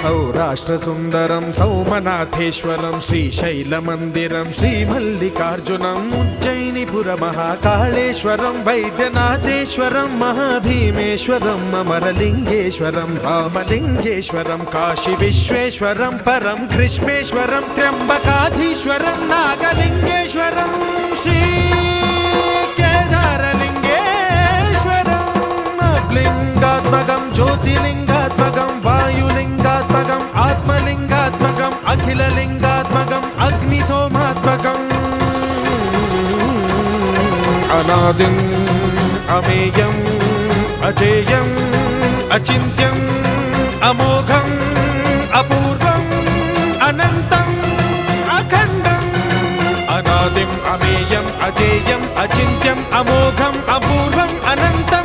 सौराष्ट्रसुन्दरं सौमनाथेश्वरं श्रीशैलमन्दिरं श्रीमल्लिकार्जुनम् उज्जयिनीपुरमहाकाळेश्वरं वैद्यनाथेश्वरं महाभीमेश्वरम् अमरलिङ्गेश्वरं रामलिङ्गेश्वरं काशीविश्वेश्वरं परं ग्रीष्मेश्वरं त्र्यम्बकाधीश्वरं नागलिङ्गेश्वरं श्रीकेदारलिङ्गेश्वरं लिङ्गात्मकं ज्योतिलिङ्गात्मकं वायुलिङ्गात्मकम् आत्मलिङ्गात्मकम् अखिललिङ्गात्मकम् अग्निसोमात्मकम् अनादिम् अमेयम् अजेयम् अचिन्त्यम् अमोघम् अपूर्वम् अनन्तम् अखण्डम् अनादिम् अमेयम् अजेयम् अचिन्त्यम् अमोघम् अपूर्वम् अनन्तम्